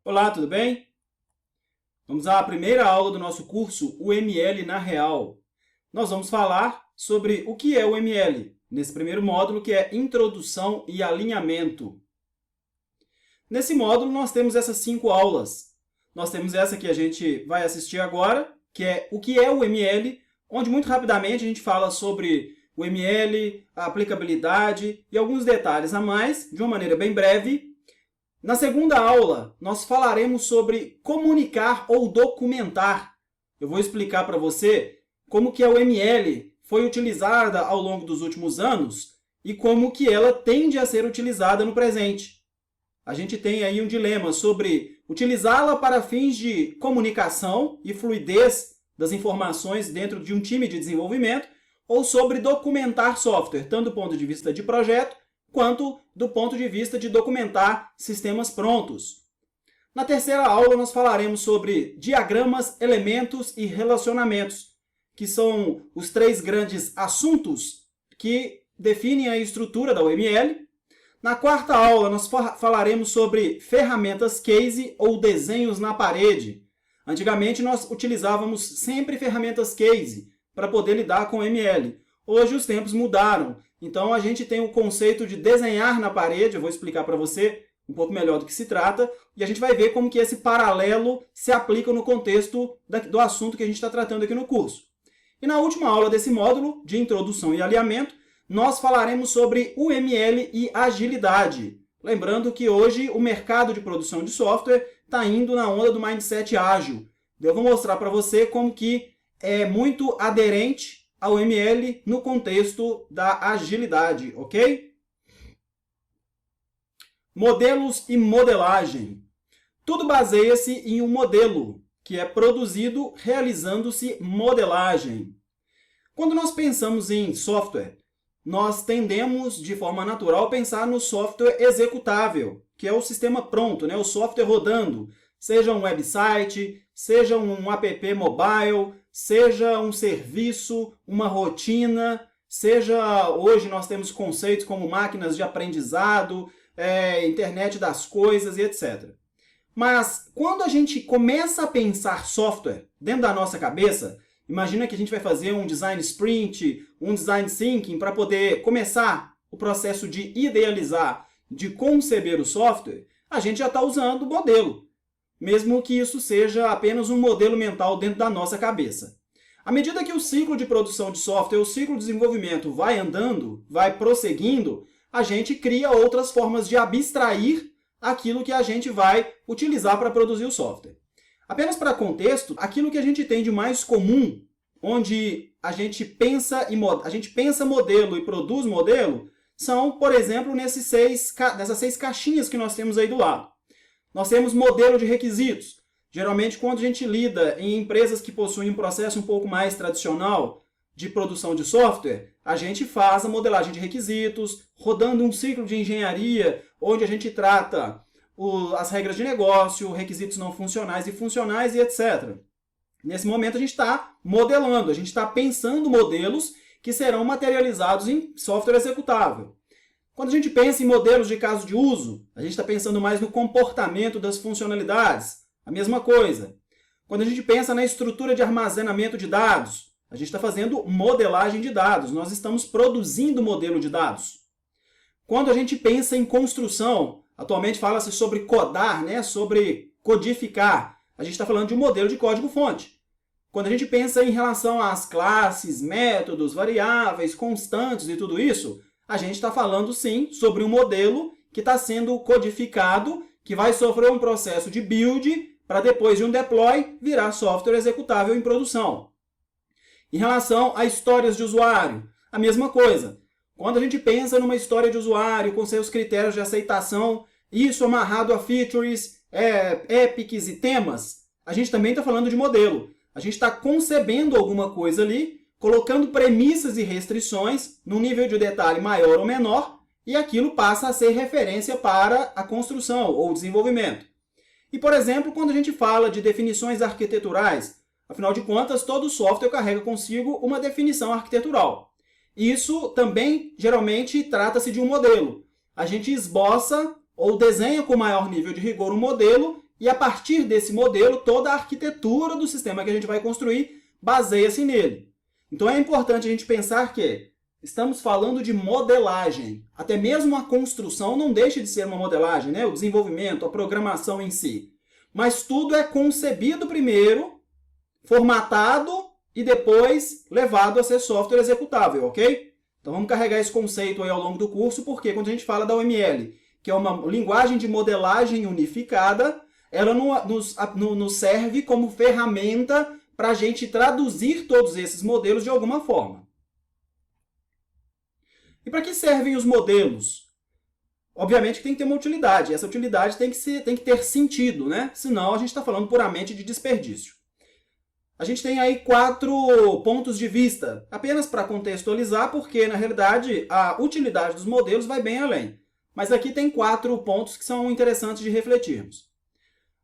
Olá, tudo bem? Vamos à primeira aula do nosso curso, o ML na Real. Nós vamos falar sobre o que é o ML, nesse primeiro módulo, que é Introdução e Alinhamento. Nesse módulo, nós temos essas 5 aulas. Nós temos essa que a gente vai assistir agora, que é o que é o ML, onde muito rapidamente a gente fala sobre o ML, a aplicabilidade e alguns detalhes a mais, de uma maneira bem breve. Na segunda aula, nós falaremos sobre comunicar ou documentar. Eu vou explicar para você como que a UML foi utilizada ao longo dos últimos anos e como que ela tende a ser utilizada no presente. A gente tem aí um dilema sobre utilizá-la para fins de comunicação e fluidez das informações dentro de um time de desenvolvimento ou sobre documentar software, tanto do ponto de vista de projeto quanto do ponto de vista de documentar sistemas prontos. Na terceira aula, nós falaremos sobre diagramas, elementos e relacionamentos, que são os 3 grandes assuntos que definem a estrutura da UML. Na quarta aula, nós falaremos sobre ferramentas case ou desenhos na parede. Antigamente, nós utilizávamos sempre ferramentas case para poder lidar com ML. Hoje, os tempos mudaram. Então, a gente tem o conceito de desenhar na parede, eu vou explicar para você um pouco melhor do que se trata, e a gente vai ver como que esse paralelo se aplica no contexto do assunto que a gente está tratando aqui no curso. E na última aula desse módulo, de introdução e alinhamento, nós falaremos sobre UML e agilidade. Lembrando que hoje o mercado de produção de software está indo na onda do mindset ágil. Eu vou mostrar para você como que é muito aderente ao ML no contexto da agilidade, ok? Modelos e modelagem. Tudo baseia-se em um modelo, que é produzido realizando-se modelagem. Quando nós pensamos em software, nós tendemos, de forma natural, a pensar no software executável, que é o sistema pronto, né? O software rodando, seja um website, seja um app mobile, seja um serviço, uma rotina, seja hoje nós temos conceitos como máquinas de aprendizado, internet das coisas e etc. Mas quando a gente começa a pensar software dentro da nossa cabeça, imagina que a gente vai fazer um design sprint, um design thinking para poder começar o processo de idealizar, de conceber o software, a gente já está usando o modelo, mesmo que isso seja apenas um modelo mental dentro da nossa cabeça. À medida que o ciclo de produção de software, o ciclo de desenvolvimento vai andando, vai prosseguindo, a gente cria outras formas de abstrair aquilo que a gente vai utilizar para produzir o software. Apenas para contexto, aquilo que a gente tem de mais comum, onde a gente pensa modelo e produz modelo, são, por exemplo, nessas 6 caixinhas que nós temos aí do lado. Nós temos modelo de requisitos. Geralmente, quando a gente lida em empresas que possuem um processo um pouco mais tradicional de produção de software, a gente faz a modelagem de requisitos, rodando um ciclo de engenharia, onde a gente trata as regras de negócio, requisitos não funcionais e funcionais e etc. Nesse momento, a gente está modelando, a gente está pensando modelos que serão materializados em software executável. Quando a gente pensa em modelos de caso de uso, a gente está pensando mais no comportamento das funcionalidades. A mesma coisa. Quando a gente pensa na estrutura de armazenamento de dados, a gente está fazendo modelagem de dados. Nós estamos produzindo modelo de dados. Quando a gente pensa em construção, atualmente fala-se sobre codar, né? Sobre codificar. A gente está falando de um modelo de código-fonte. Quando a gente pensa em relação às classes, métodos, variáveis, constantes e tudo isso, a gente está falando, sim, sobre um modelo que está sendo codificado, que vai sofrer um processo de build para depois de um deploy virar software executável em produção. Em relação a histórias de usuário, a mesma coisa. Quando a gente pensa numa história de usuário com seus critérios de aceitação, isso amarrado a features, epics e temas, a gente também está falando de modelo. A gente está concebendo alguma coisa ali, colocando premissas e restrições num nível de detalhe maior ou menor, e aquilo passa a ser referência para a construção ou desenvolvimento. E, por exemplo, quando a gente fala de definições arquiteturais, afinal de contas, todo software carrega consigo uma definição arquitetural. Isso também, geralmente, trata-se de um modelo. A gente esboça ou desenha com maior nível de rigor um modelo e a partir desse modelo, toda a arquitetura do sistema que a gente vai construir baseia-se nele. Então é importante a gente pensar que estamos falando de modelagem. Até mesmo a construção não deixa de ser uma modelagem, né? O desenvolvimento, a programação em si. Mas tudo é concebido primeiro, formatado e depois levado a ser software executável, ok? Então vamos carregar esse conceito aí ao longo do curso, porque quando a gente fala da UML, que é uma linguagem de modelagem unificada, ela nos serve como ferramenta para a gente traduzir todos esses modelos de alguma forma. E para que servem os modelos? Obviamente que tem que ter uma utilidade. Essa utilidade tem que ter sentido, né? Senão a gente está falando puramente de desperdício. A gente tem aí 4 pontos de vista, apenas para contextualizar, porque na realidade a utilidade dos modelos vai bem além. Mas aqui tem 4 pontos que são interessantes de refletirmos.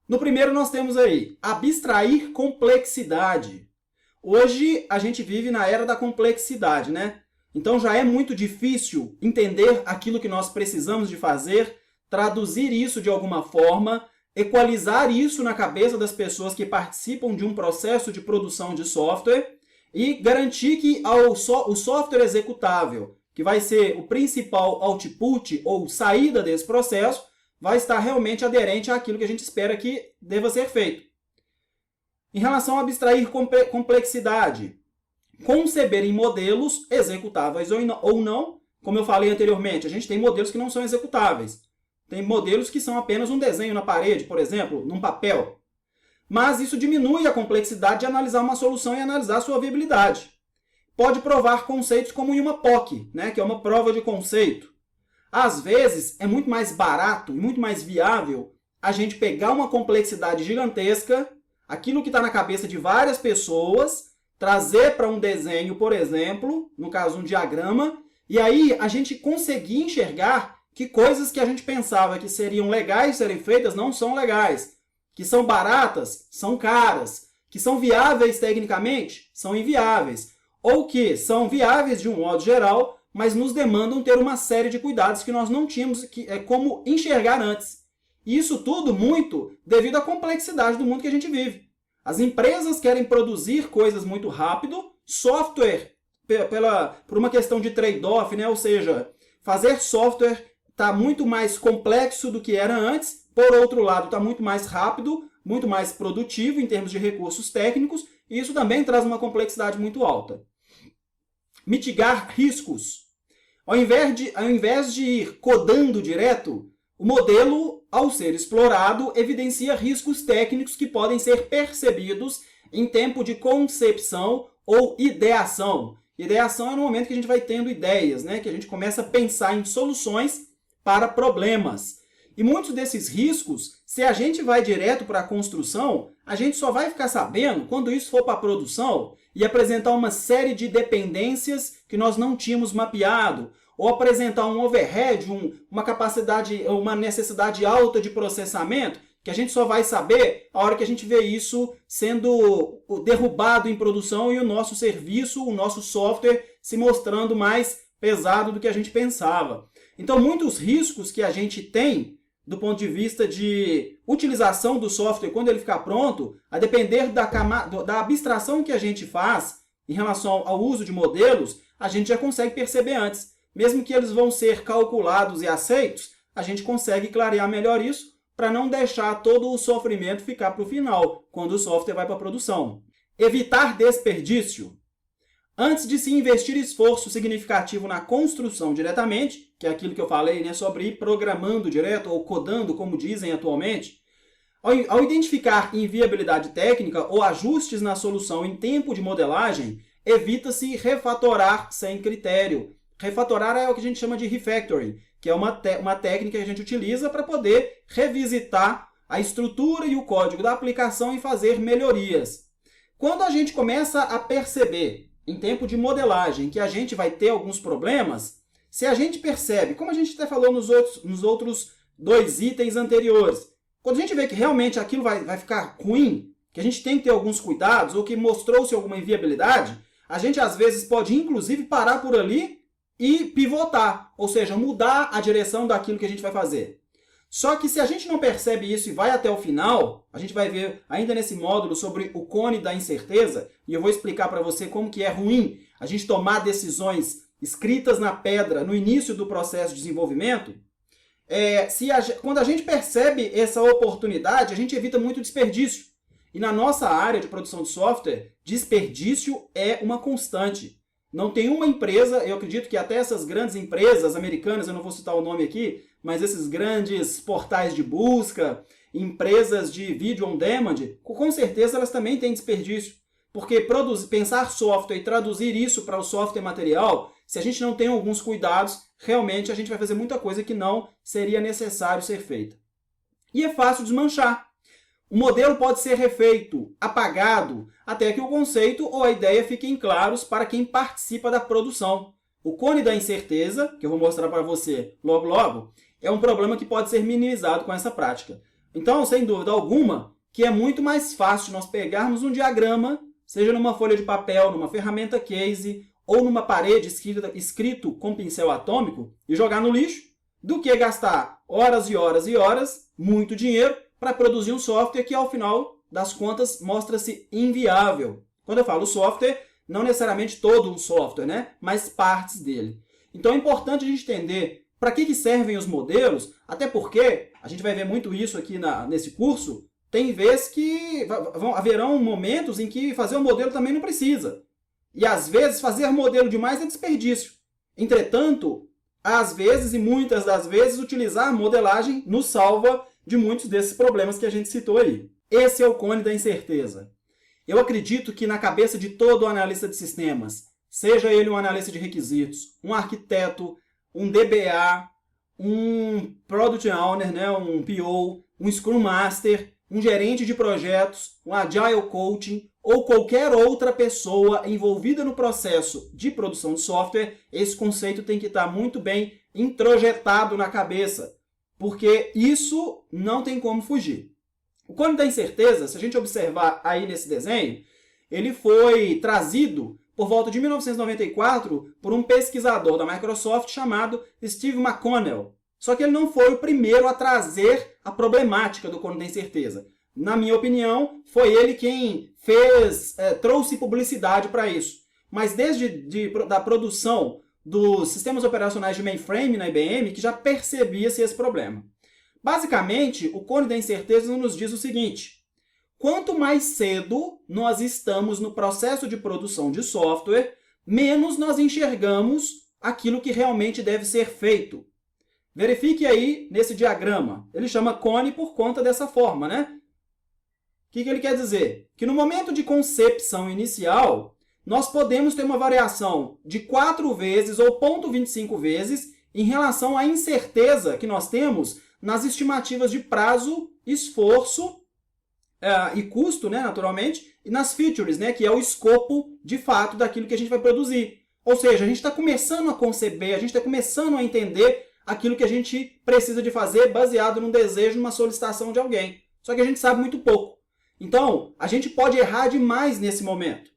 No primeiro nós temos aí, abstrair complexidade. Hoje a gente vive na era da complexidade, né? Então já é muito difícil entender aquilo que nós precisamos de fazer, traduzir isso de alguma forma, equalizar isso na cabeça das pessoas que participam de um processo de produção de software e garantir que o software executável, que vai ser o principal output ou saída desse processo, vai estar realmente aderente àquilo que a gente espera que deva ser feito. Em relação a abstrair complexidade, conceber em modelos executáveis ou não, como eu falei anteriormente, a gente tem modelos que não são executáveis. Tem modelos que são apenas um desenho na parede, por exemplo, num papel. Mas isso diminui a complexidade de analisar uma solução e analisar a sua viabilidade. Pode provar conceitos como em uma POC, né, que é uma prova de conceito. Às vezes, é muito mais barato e muito mais viável a gente pegar uma complexidade gigantesca, aquilo que está na cabeça de várias pessoas, trazer para um desenho, por exemplo, no caso um diagrama, e aí a gente conseguir enxergar que coisas que a gente pensava que seriam legais serem feitas não são legais, que são baratas, são caras, que são viáveis tecnicamente, são inviáveis, ou que são viáveis de um modo geral, mas nos demandam ter uma série de cuidados que nós não tínhamos como enxergar antes. E isso tudo muito devido à complexidade do mundo que a gente vive. As empresas querem produzir coisas muito rápido, software, por uma questão de trade-off, né? Ou seja, fazer software está muito mais complexo do que era antes, por outro lado está muito mais rápido, muito mais produtivo em termos de recursos técnicos, e isso também traz uma complexidade muito alta. Mitigar riscos. Ao invés de ir codando direto, o modelo, ao ser explorado, evidencia riscos técnicos que podem ser percebidos em tempo de concepção ou ideação. Ideação é no momento que a gente vai tendo ideias, né? Que a gente começa a pensar em soluções para problemas. E muitos desses riscos, se a gente vai direto para a construção, a gente só vai ficar sabendo quando isso for para a produção e apresentar uma série de dependências que nós não tínhamos mapeado, ou apresentar um overhead, uma necessidade alta de processamento, que a gente só vai saber a hora que a gente vê isso sendo derrubado em produção e o nosso serviço, o nosso software se mostrando mais pesado do que a gente pensava. Então, muitos riscos que a gente tem do ponto de vista de utilização do software quando ele ficar pronto, a depender da abstração que a gente faz em relação ao uso de modelos, a gente já consegue perceber antes. Mesmo que eles vão ser calculados e aceitos, a gente consegue clarear melhor isso para não deixar todo o sofrimento ficar para o final, quando o software vai para a produção. Evitar desperdício. Antes de se investir esforço significativo na construção diretamente, que é aquilo que eu falei, né, sobre ir programando direto ou codando, como dizem atualmente, ao identificar inviabilidade técnica ou ajustes na solução em tempo de modelagem, evita-se refatorar sem critério. Refatorar é o que a gente chama de refactoring, que é uma técnica que a gente utiliza para poder revisitar a estrutura e o código da aplicação e fazer melhorias. Quando a gente começa a perceber, em tempo de modelagem, que a gente vai ter alguns problemas, se a gente percebe, como a gente até falou nos outros 2 itens anteriores, quando a gente vê que realmente aquilo vai ficar ruim, que a gente tem que ter alguns cuidados, ou que mostrou-se alguma inviabilidade, a gente às vezes pode inclusive parar por ali e pivotar, ou seja, mudar a direção daquilo que a gente vai fazer. Só que se a gente não percebe isso e vai até o final, a gente vai ver ainda nesse módulo sobre o cone da incerteza, e eu vou explicar para você como que é ruim a gente tomar decisões escritas na pedra no início do processo de desenvolvimento. Quando a gente percebe essa oportunidade, a gente evita muito desperdício. E na nossa área de produção de software, desperdício é uma constante. Não tem uma empresa, eu acredito que até essas grandes empresas americanas, eu não vou citar o nome aqui, mas esses grandes portais de busca, empresas de vídeo on demand, com certeza elas também têm desperdício. Porque pensar software e traduzir isso para o software material, se a gente não tem alguns cuidados, realmente a gente vai fazer muita coisa que não seria necessário ser feita. E é fácil desmanchar. O modelo pode ser refeito, apagado, até que o conceito ou a ideia fiquem claros para quem participa da produção. O cone da incerteza, que eu vou mostrar para você logo logo, é um problema que pode ser minimizado com essa prática. Então, sem dúvida alguma, que é muito mais fácil nós pegarmos um diagrama, seja numa folha de papel, numa ferramenta case, ou numa parede escrito com pincel atômico, e jogar no lixo, do que gastar horas e horas e horas, muito dinheiro, para produzir um software que, ao final das contas, mostra-se inviável. Quando eu falo software, não necessariamente todo um software, né? Mas partes dele. Então é importante a gente entender para que servem os modelos, até porque, a gente vai ver muito isso aqui nesse curso, tem vezes que haverão momentos em que fazer um modelo também não precisa. E às vezes fazer modelo demais é desperdício. Entretanto, às vezes e muitas das vezes utilizar modelagem nos salva de muitos desses problemas que a gente citou aí. Esse é o cone da incerteza. Eu acredito que na cabeça de todo analista de sistemas, seja ele um analista de requisitos, um arquiteto, um DBA, um Product Owner, né, um PO, um Scrum Master, um gerente de projetos, um Agile Coaching ou qualquer outra pessoa envolvida no processo de produção de software, esse conceito tem que estar muito bem introjetado na cabeça, porque isso não tem como fugir. O cone da incerteza, se a gente observar aí nesse desenho, ele foi trazido por volta de 1994 por um pesquisador da Microsoft chamado Steve McConnell. Só que ele não foi o primeiro a trazer a problemática do cone da incerteza. Na minha opinião, foi ele quem trouxe publicidade para isso. Mas desde da produção dos sistemas operacionais de mainframe na IBM, que já percebia-se esse problema. Basicamente, o cone da incerteza nos diz o seguinte: quanto mais cedo nós estamos no processo de produção de software, menos nós enxergamos aquilo que realmente deve ser feito. Verifique aí nesse diagrama. Ele chama cone por conta dessa forma, né? O que ele quer dizer? Que no momento de concepção inicial, nós podemos ter uma variação de 4 vezes ou 0,25 vezes em relação à incerteza que nós temos nas estimativas de prazo, esforço e custo, né, naturalmente, e nas features, né, que é o escopo de fato daquilo que a gente vai produzir. Ou seja, a gente está começando a conceber, a gente está começando a entender aquilo que a gente precisa de fazer baseado num desejo, numa solicitação de alguém. Só que a gente sabe muito pouco. Então, a gente pode errar demais nesse momento.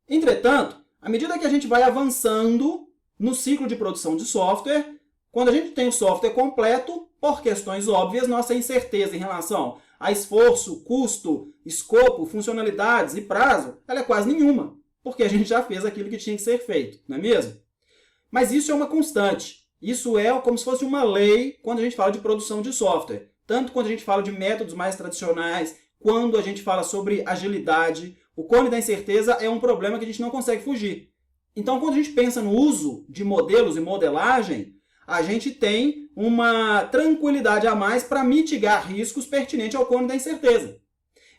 Entretanto, à medida que a gente vai avançando no ciclo de produção de software, quando a gente tem o software completo, por questões óbvias, nossa incerteza em relação a esforço, custo, escopo, funcionalidades e prazo, ela é quase nenhuma, porque a gente já fez aquilo que tinha que ser feito, não é mesmo? Mas isso é uma constante. Isso é como se fosse uma lei quando a gente fala de produção de software. Tanto quando a gente fala de métodos mais tradicionais, quando a gente fala sobre agilidade, o cone da incerteza é um problema que a gente não consegue fugir. Então, quando a gente pensa no uso de modelos e modelagem, a gente tem uma tranquilidade a mais para mitigar riscos pertinentes ao cone da incerteza.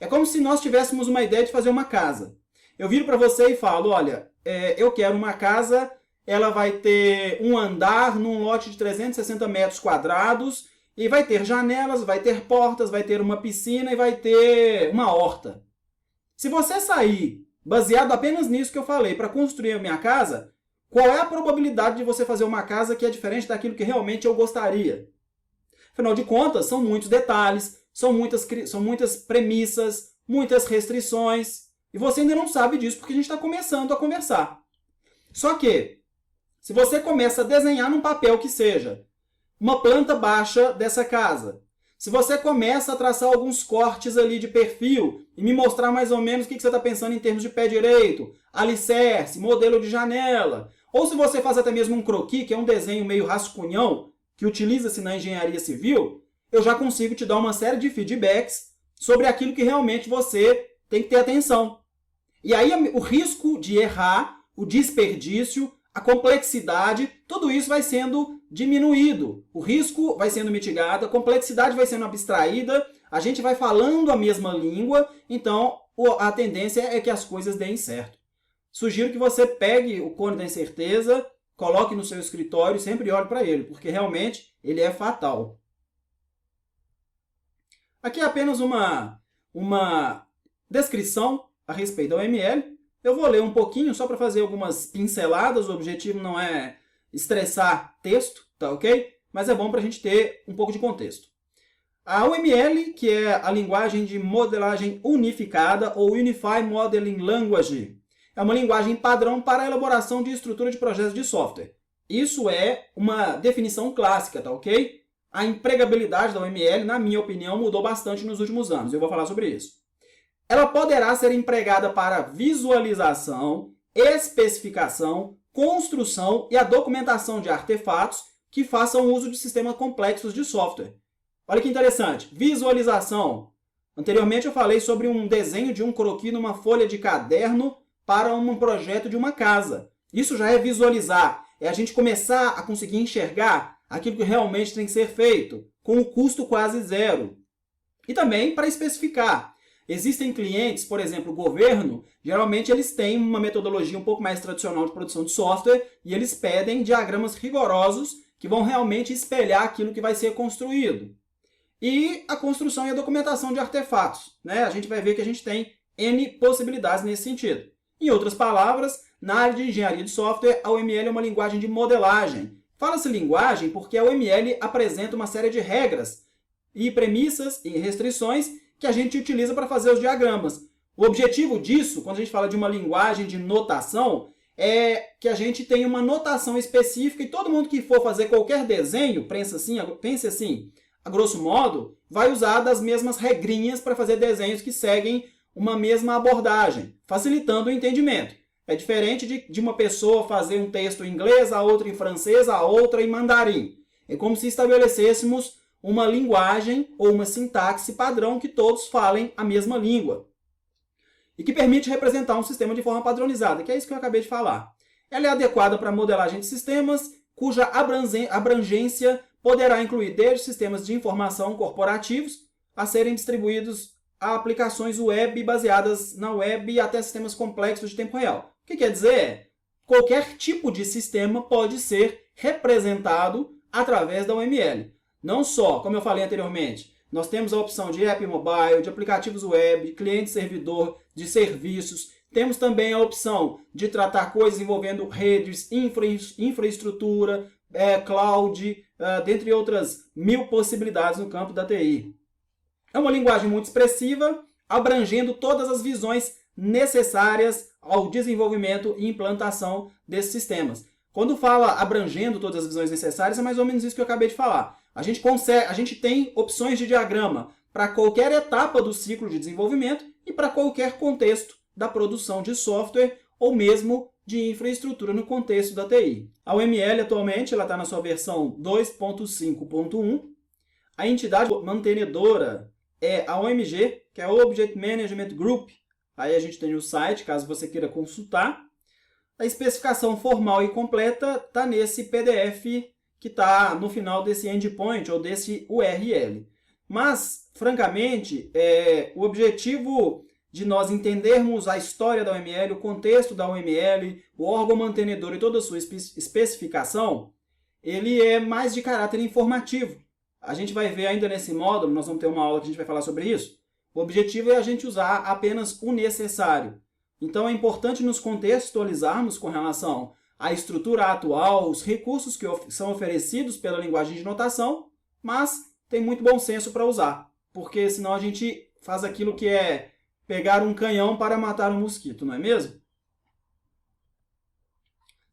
É como se nós tivéssemos uma ideia de fazer uma casa. Eu viro para você e falo, olha, eu quero uma casa, ela vai ter um andar num lote de 360 metros quadrados e vai ter janelas, vai ter portas, vai ter uma piscina e vai ter uma horta. Se você sair baseado apenas nisso que eu falei para construir a minha casa, qual é a probabilidade de você fazer uma casa que é diferente daquilo que realmente eu gostaria? Afinal de contas, são muitos detalhes, são muitas premissas, muitas restrições, e você ainda não sabe disso porque a gente está começando a conversar. Só que, se você começa a desenhar num papel que seja uma planta baixa dessa casa, Se você começa a traçar alguns cortes ali de perfil e me mostrar mais ou menos o que você está pensando em termos de pé direito, alicerce, modelo de janela, ou se você faz até mesmo um croquis, que é um desenho meio rascunhão, que utiliza-se na engenharia civil, eu já consigo te dar uma série de feedbacks sobre aquilo que realmente você tem que ter atenção. E aí o risco de errar, o desperdício, a complexidade, tudo isso vai sendo diminuído. O risco vai sendo mitigado, a complexidade vai sendo abstraída, a gente vai falando a mesma língua, então a tendência é que as coisas deem certo. Sugiro que você pegue o cone da incerteza, coloque no seu escritório e sempre olhe para ele, porque realmente ele é fatal. Aqui é apenas uma descrição a respeito da OML. Eu vou ler um pouquinho só para fazer algumas pinceladas, o objetivo não é estressar texto, tá ok? Mas é bom para a gente ter um pouco de contexto. A OML, que é a linguagem de modelagem unificada, ou Unified Modeling Language, é uma linguagem padrão para a elaboração de estrutura de projetos de software. Isso é uma definição clássica, tá ok? A empregabilidade da OML, na minha opinião, mudou bastante nos últimos anos. Eu vou falar sobre isso. Ela poderá ser empregada para visualização, especificação, construção e a documentação de artefatos que façam uso de sistemas complexos de software. Olha que interessante. Visualização. Anteriormente eu falei sobre um desenho de um croquis numa folha de caderno para um projeto de uma casa. Isso já é visualizar. É a gente começar a conseguir enxergar aquilo que realmente tem que ser feito, com o custo quase zero. E também para especificar. Existem clientes, por exemplo, o governo, geralmente eles têm uma metodologia um pouco mais tradicional de produção de software e eles pedem diagramas rigorosos que vão realmente espelhar aquilo que vai ser construído. E a construção e a documentação de artefatos, né? A gente vai ver que a gente tem N possibilidades nesse sentido. Em outras palavras, na área de engenharia de software, a OML é uma linguagem de modelagem. Fala-se linguagem porque a OML apresenta uma série de regras e premissas e restrições que a gente utiliza para fazer os diagramas. O objetivo disso, quando a gente fala de uma linguagem de notação, é que a gente tenha uma notação específica e todo mundo que for fazer qualquer desenho, pense assim, a grosso modo, vai usar das mesmas regrinhas para fazer desenhos que seguem uma mesma abordagem, facilitando o entendimento. É diferente de uma pessoa fazer um texto em inglês, a outra em francês, a outra em mandarim. É como se estabelecêssemos uma linguagem ou uma sintaxe padrão que todos falem a mesma língua. E que permite representar um sistema de forma padronizada, que é isso que eu acabei de falar. Ela é adequada para modelagem de sistemas, cuja abrangência poderá incluir desde sistemas de informação corporativos a serem distribuídos a aplicações web baseadas na web até sistemas complexos de tempo real. O que quer dizer? Qualquer tipo de sistema pode ser representado através da OML. Não só, como eu falei anteriormente, nós temos a opção de app mobile, de aplicativos web, cliente-servidor, de serviços. Temos também a opção de tratar coisas envolvendo redes, infraestrutura, cloud, dentre outras 1000 possibilidades no campo da TI. É uma linguagem muito expressiva, abrangendo todas as visões necessárias ao desenvolvimento e implantação desses sistemas. Quando fala abrangendo todas as visões necessárias, é mais ou menos isso que eu acabei de falar. A gente tem opções de diagrama para qualquer etapa do ciclo de desenvolvimento e para qualquer contexto da produção de software ou mesmo de infraestrutura no contexto da TI. A OML atualmente está na sua versão 2.5.1. A entidade mantenedora é a OMG, que é o Object Management Group. Aí a gente tem o site, caso você queira consultar. A especificação formal e completa está nesse PDF que está no final desse endpoint ou desse URL. Mas, francamente, o objetivo de nós entendermos a história da OML, o contexto da OML, o órgão mantenedor e toda a sua especificação, ele é mais de caráter informativo. A gente vai ver ainda nesse módulo, nós vamos ter uma aula que a gente vai falar sobre isso. O objetivo é a gente usar apenas o necessário. Então é importante nos contextualizarmos com relação à estrutura atual, os recursos que são oferecidos pela linguagem de notação, mas tem muito bom senso para usar, porque senão a gente faz aquilo que é pegar um canhão para matar um mosquito, não é mesmo?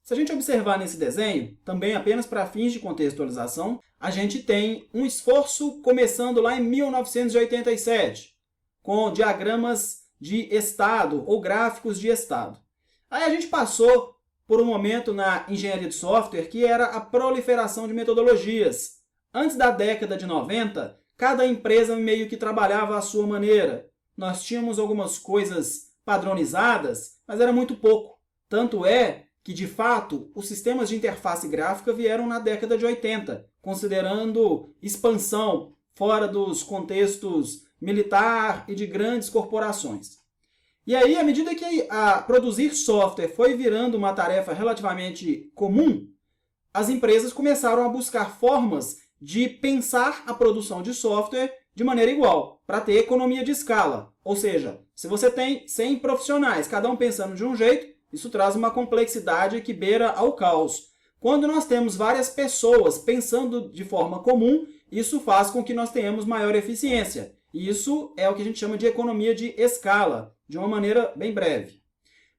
Se a gente observar nesse desenho, também apenas para fins de contextualização, a gente tem um esforço começando lá em 1987, com diagramas de estado ou gráficos de estado. Aí a gente passou por um momento na engenharia de software que era a proliferação de metodologias. Antes da década de 90, cada empresa meio que trabalhava à sua maneira. Nós tínhamos algumas coisas padronizadas, mas era muito pouco. Tanto é que, de fato, os sistemas de interface gráfica vieram na década de 80, considerando expansão fora dos contextos militar e de grandes corporações. E aí, à medida que produzir software foi virando uma tarefa relativamente comum, as empresas começaram a buscar formas de pensar a produção de software de maneira igual, para ter economia de escala. Ou seja, se você tem 100 profissionais, cada um pensando de um jeito, isso traz uma complexidade que beira ao caos. Quando nós temos várias pessoas pensando de forma comum, isso faz com que nós tenhamos maior eficiência. E isso é o que a gente chama de economia de escala, de uma maneira bem breve.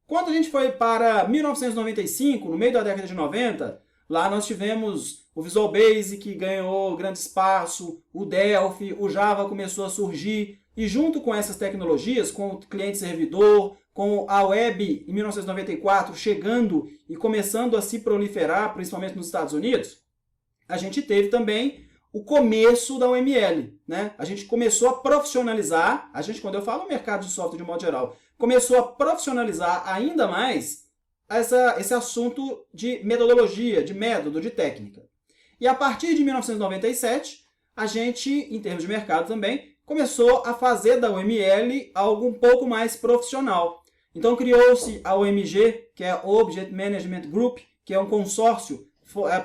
Quando a gente foi para 1995, no meio da década de 90, lá nós tivemos o Visual Basic, que ganhou grande espaço, o Delphi, o Java começou a surgir, e junto com essas tecnologias, com o cliente-servidor, com a web em 1994 chegando e começando a se proliferar, principalmente nos Estados Unidos, a gente teve também o começo da UML, né? A gente começou a profissionalizar, quando eu falo mercado de software de modo geral, começou a profissionalizar ainda mais esse assunto de metodologia, de método, de técnica. E a partir de 1997, a gente, em termos de mercado também, começou a fazer da UML algo um pouco mais profissional. Então criou-se a OMG, que é a Object Management Group, que é um consórcio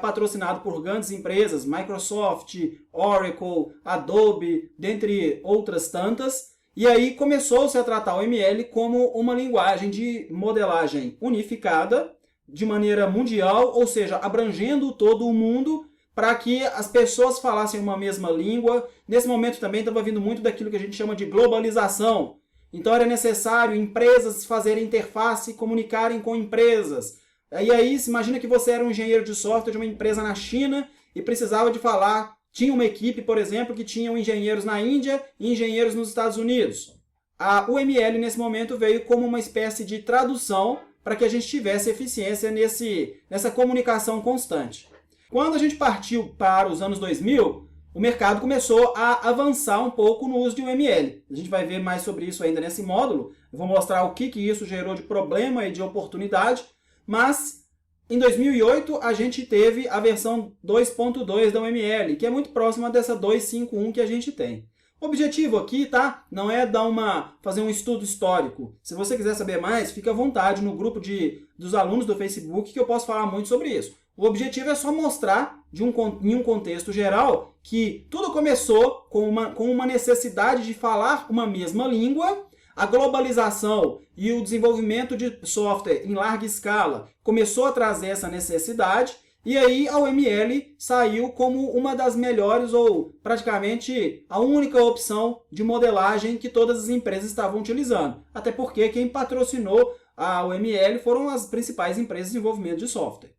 patrocinado por grandes empresas, Microsoft, Oracle, Adobe, dentre outras tantas. E aí começou-se a tratar o ML como uma linguagem de modelagem unificada, de maneira mundial, ou seja, abrangendo todo o mundo, para que as pessoas falassem uma mesma língua. Nesse momento também estava vindo muito daquilo que a gente chama de globalização. Então era necessário empresas fazerem interface, comunicarem com empresas. E aí, imagina que você era um engenheiro de software de uma empresa na China e precisava de falar. Tinha uma equipe, por exemplo, que tinha engenheiros na Índia e engenheiros nos Estados Unidos. A UML, nesse momento, veio como uma espécie de tradução para que a gente tivesse eficiência nessa comunicação constante. Quando a gente partiu para os anos 2000, o mercado começou a avançar um pouco no uso de UML. A gente vai ver mais sobre isso ainda nesse módulo. Eu vou mostrar o que isso gerou de problema e de oportunidade. Mas, em 2008, a gente teve a versão 2.2 da UML, que é muito próxima dessa 2.5.1 que a gente tem. O objetivo aqui, tá? Não é fazer um estudo histórico. Se você quiser saber mais, fique à vontade no grupo dos alunos do Facebook, que eu posso falar muito sobre isso. O objetivo é só mostrar, em um contexto geral, que tudo começou com uma necessidade de falar uma mesma língua. A globalização e o desenvolvimento de software em larga escala começou a trazer essa necessidade, e aí a UML saiu como uma das melhores, ou praticamente a única opção de modelagem que todas as empresas estavam utilizando. Até porque quem patrocinou a UML foram as principais empresas de desenvolvimento de software.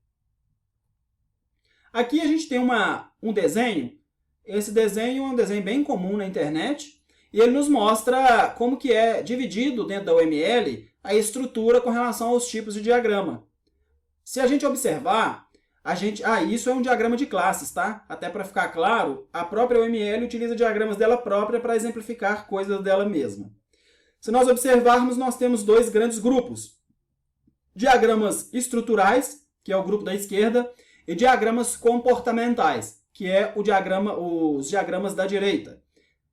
Aqui a gente tem um desenho. Esse desenho é um desenho bem comum na internet, e ele nos mostra como que é dividido dentro da UML a estrutura com relação aos tipos de diagrama. Se a gente observar, isso é um diagrama de classes, tá? Até para ficar claro, a própria UML utiliza diagramas dela própria para exemplificar coisas dela mesma. Se nós observarmos, nós temos dois grandes grupos. Diagramas estruturais, que é o grupo da esquerda, e diagramas comportamentais, que é os diagramas da direita.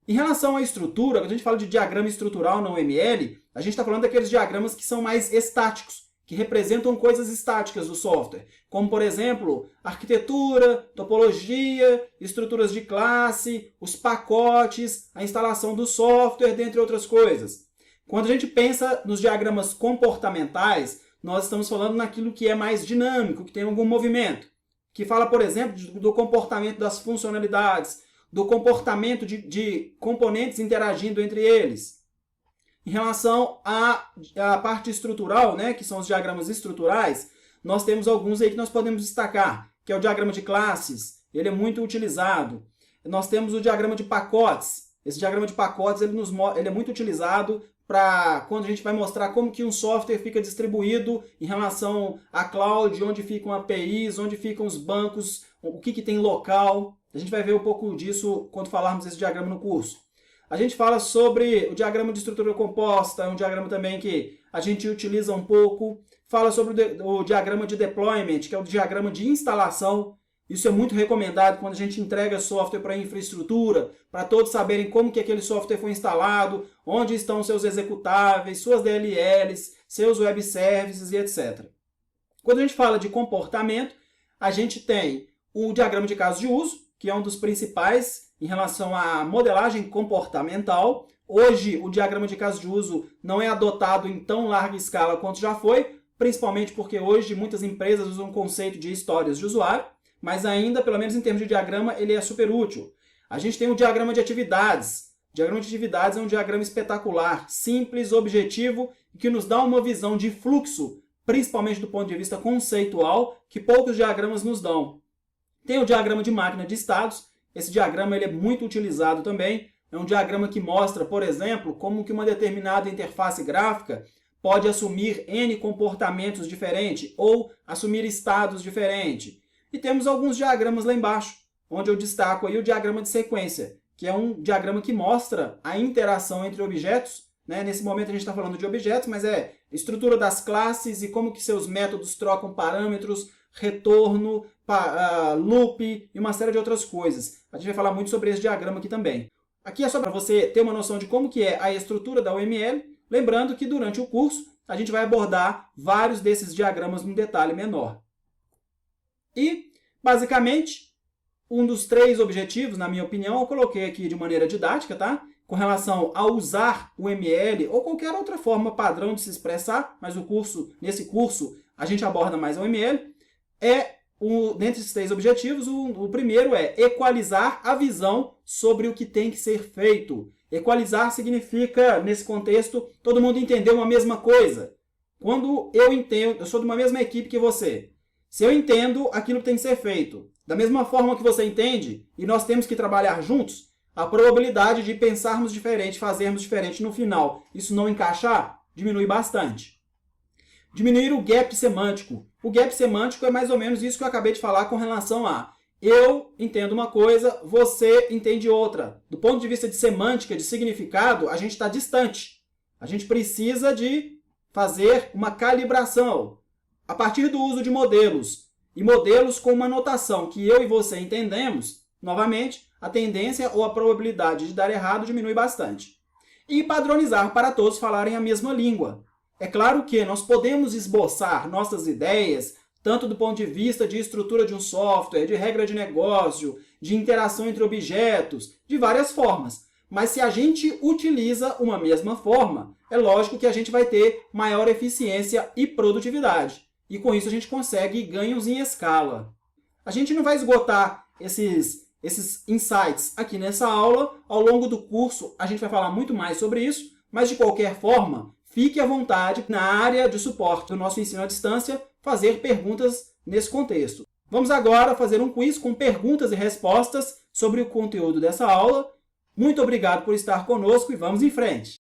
Em relação à estrutura, quando a gente fala de diagrama estrutural na UML, a gente está falando daqueles diagramas que são mais estáticos, que representam coisas estáticas do software, como, por exemplo, arquitetura, topologia, estruturas de classe, os pacotes, a instalação do software, dentre outras coisas. Quando a gente pensa nos diagramas comportamentais, nós estamos falando naquilo que é mais dinâmico, que tem algum movimento, que fala, por exemplo, do comportamento das funcionalidades, do comportamento de componentes interagindo entre eles. Em relação à parte estrutural, né, que são os diagramas estruturais, nós temos alguns aí que nós podemos destacar, que é o diagrama de classes, ele é muito utilizado. Nós temos o diagrama de pacotes. Esse diagrama de pacotes ele é muito utilizado para quando a gente vai mostrar como que um software fica distribuído em relação à cloud, onde ficam APIs, onde ficam os bancos, o que tem local. A gente vai ver um pouco disso quando falarmos desse diagrama no curso. A gente fala sobre o diagrama de estrutura composta, é um diagrama também que a gente utiliza um pouco. Fala sobre o diagrama de deployment, que é o diagrama de instalação. Isso é muito recomendado quando a gente entrega software para a infraestrutura, para todos saberem como que aquele software foi instalado, onde estão seus executáveis, suas DLLs, seus web services e etc. Quando a gente fala de comportamento, a gente tem o diagrama de casos de uso, que é um dos principais em relação à modelagem comportamental. Hoje, o diagrama de casos de uso não é adotado em tão larga escala quanto já foi, principalmente porque hoje muitas empresas usam o conceito de histórias de usuário, mas ainda, pelo menos em termos de diagrama, ele é super útil. A gente tem o diagrama de atividades. O diagrama de atividades é um diagrama espetacular, simples, objetivo, e que nos dá uma visão de fluxo, principalmente do ponto de vista conceitual, que poucos diagramas nos dão. Tem o diagrama de máquina de estados. Esse diagrama ele é muito utilizado também. É um diagrama que mostra, por exemplo, como que uma determinada interface gráfica pode assumir N comportamentos diferentes ou assumir estados diferentes. E temos alguns diagramas lá embaixo, onde eu destaco aí o diagrama de sequência, que é um diagrama que mostra a interação entre objetos. Nesse momento a gente está falando de objetos, mas é estrutura das classes e como que seus métodos trocam parâmetros, retorno, loop e uma série de outras coisas. A gente vai falar muito sobre esse diagrama aqui também. Aqui é só para você ter uma noção de como que é a estrutura da UML, lembrando que durante o curso a gente vai abordar vários desses diagramas num detalhe menor. E, basicamente, um dos 3 objetivos, na minha opinião, eu coloquei aqui de maneira didática, tá? Com relação a usar o ML ou qualquer outra forma padrão de se expressar, mas nesse curso a gente aborda mais o ML, dentre esses 3 objetivos, o primeiro é equalizar a visão sobre o que tem que ser feito. Equalizar significa, nesse contexto, todo mundo entender uma mesma coisa. Quando eu sou de uma mesma equipe que você. Se eu entendo aquilo que tem que ser feito, da mesma forma que você entende, e nós temos que trabalhar juntos, a probabilidade de pensarmos diferente, fazermos diferente no final, isso não encaixar, diminui bastante. Diminuir o gap semântico. O gap semântico é mais ou menos isso que eu acabei de falar com relação a eu entendo uma coisa, você entende outra. Do ponto de vista de semântica, de significado, a gente está distante. A gente precisa de fazer uma calibração. A partir do uso de modelos, e modelos com uma notação que eu e você entendemos, novamente, a tendência ou a probabilidade de dar errado diminui bastante. E padronizar para todos falarem a mesma língua. É claro que nós podemos esboçar nossas ideias, tanto do ponto de vista de estrutura de um software, de regra de negócio, de interação entre objetos, de várias formas. Mas se a gente utiliza uma mesma forma, é lógico que a gente vai ter maior eficiência e produtividade. E com isso a gente consegue ganhos em escala. A gente não vai esgotar esses insights aqui nessa aula. Ao longo do curso a gente vai falar muito mais sobre isso, mas de qualquer forma, fique à vontade na área de suporte do nosso ensino à distância fazer perguntas nesse contexto. Vamos agora fazer um quiz com perguntas e respostas sobre o conteúdo dessa aula. Muito obrigado por estar conosco e vamos em frente!